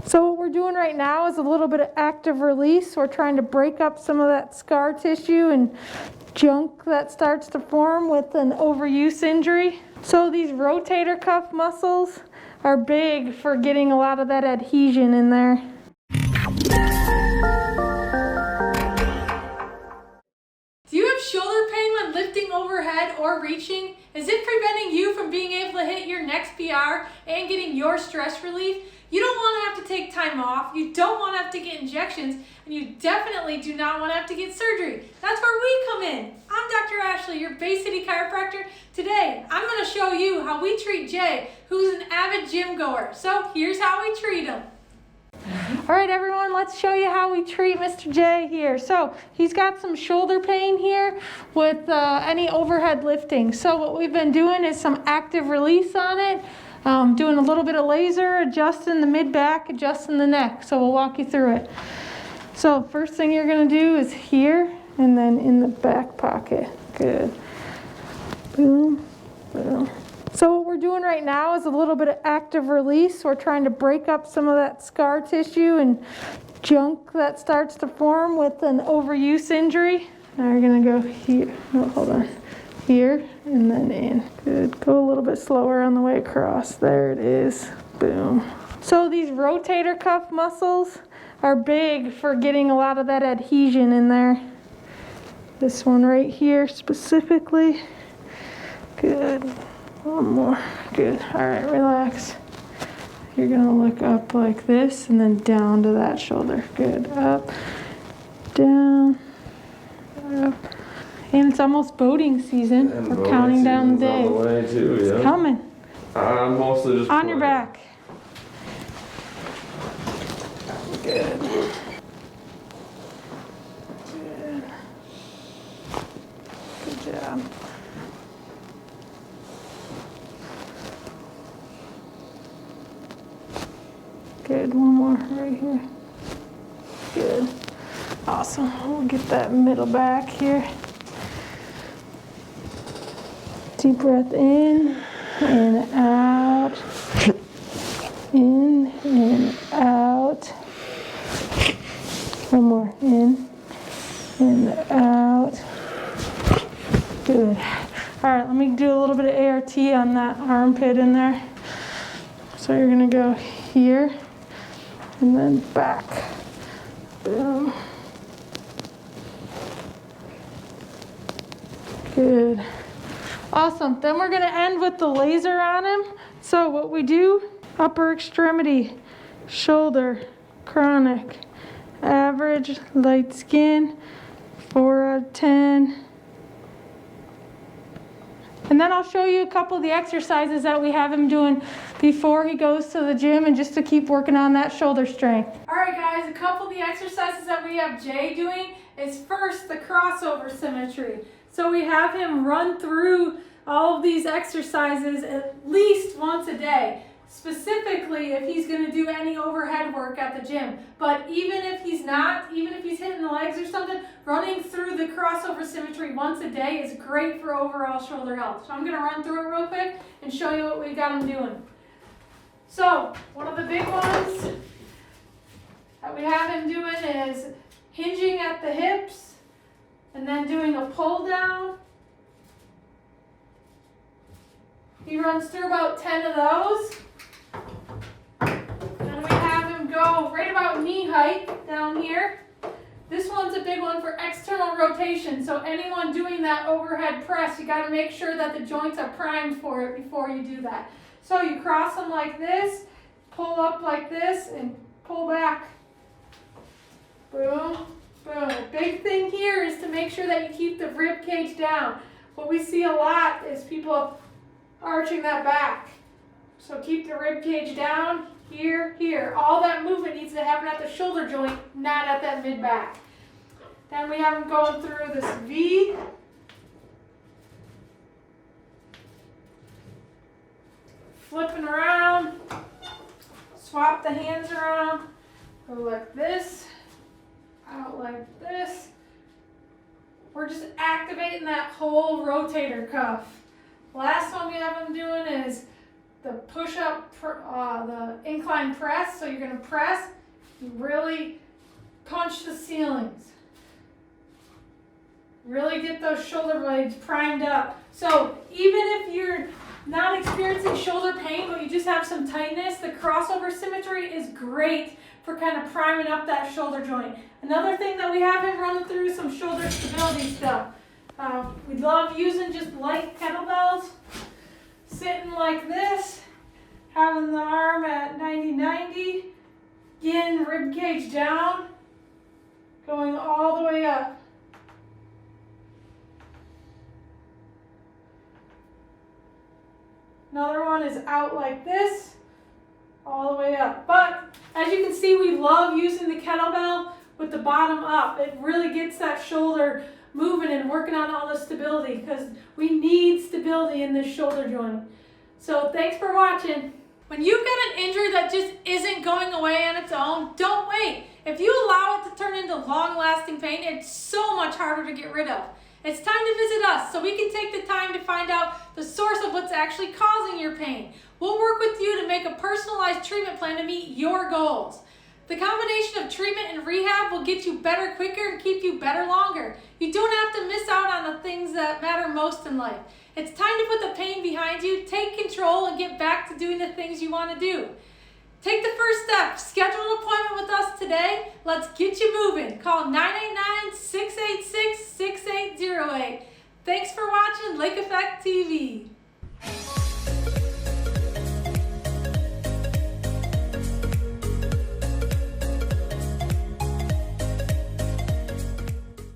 So what we're doing right now is a little bit of active release. We're trying to break up some of that scar tissue and junk that starts to form with an overuse injury. So these rotator cuff muscles are big for getting a lot of that adhesion in there. Do you have shoulder pain when lifting overhead or reaching? Is it preventing you from being able to hit your next PR and getting your stress relief? You don't want to have to take time off, you don't want to have to get injections, and you definitely do not want to have to get surgery. That's where we come in. I'm Dr. Ashley, your Bay City chiropractor. Today, I'm going to show you how we treat Jay, who's an avid gym goer. So here's how we treat him. All right, everyone, let's show you how we treat Mr. J here. So he's got some shoulder pain here with any overhead lifting. So what we've been doing is some active release on it, doing a little bit of laser, adjusting the mid-back, adjusting the neck. So we'll walk you through it. So first thing you're going to do is here and then in the back pocket. Good. Boom, boom. So what we're doing right now is a little bit of active release. We're trying to break up some of that scar tissue and junk that starts to form with an overuse injury. Now you're going to go here. No, hold on. Here and then in. Good. Go a little bit slower on the way across. There it is. Boom. So these rotator cuff muscles are big for getting a lot of that adhesion in there. This one right here specifically. Good. One more. Good. All right, relax. You're going to look up like this and then down to that shoulder. Good. Up, down, up. And it's almost boating season. And we're counting down the days. On the way too, yeah. It's coming. I'm mostly just on your back. Good. Good. Good job. Good, one more right here. Good. Awesome. We'll get that middle back here. Deep breath in and out. In and out. One more. In and out. Good. All right, let me do a little bit of ART on that armpit in there. So you're going to go here. And then back. Boom. Good. Awesome. Then we're going to end with the laser on him. So what we do, upper extremity, shoulder, chronic, average, light skin, 4 out of 10. And then I'll show you a couple of the exercises that we have him doing before he goes to the gym and just to keep working on that shoulder strength. All right, guys, a couple of the exercises that we have Jay doing is first the crossover symmetry. So we have him run through all of these exercises at least once a day, specifically if he's going to do any overhead work at the gym. But even if he's not, even if he's hitting the legs or something, running through the crossover symmetry once a day is great for overall shoulder health. So I'm going to run through it real quick and show you what we got him doing. So one of the big ones that we have him doing is hinging at the hips and then doing a pull down. He runs through about 10 of those. And we have him go right about knee height down here. This one's a big one for external rotation. So anyone doing that overhead press, you got to make sure that the joints are primed for it before you do that. So you cross them like this, pull up like this, and pull back. Boom, boom. Big thing here is to make sure that you keep the rib cage down. What we see a lot is people arching that back. So keep the rib cage down, here, here. All that movement needs to happen at the shoulder joint, not at that mid-back. Then we have him going through this V. Flipping around, swap the hands around, go like this, out like this. We're just activating that whole rotator cuff. Last one we have him doing is the push-up, the incline press. So you're gonna press, really punch the ceilings. Really get those shoulder blades primed up. So even if you're not experiencing shoulder pain, but you just have some tightness, the crossover symmetry is great for kind of priming up that shoulder joint. Another thing that we have him running through some shoulder stability stuff. We love using just light kettlebells, sitting like this, having the arm at 90-90, again, rib cage down, going all the way up. Another one is out like this, all the way up. But as you can see, we love using the kettlebell with the bottom up. It really gets that shoulder moving and working on all the stability because we need stability in this shoulder joint. So thanks for watching. When you've got an injury that just isn't going away on its own, don't wait. If you allow it to turn into long-lasting pain, it's so much harder to get rid of. It's time to visit us so we can take the time to find out the source of what's actually causing your pain. We'll work with you to make a personalized treatment plan to meet your goals. The combination of treatment and rehab will get you better quicker and keep you better longer. You don't have to miss out on the things that matter most in life. It's time to put the pain behind you, take control, and get back to doing the things you want to do. Take the first step. Schedule an appointment with us today. Let's get you moving. Call 989-686-6808. Thanks for watching Lake Effect TV.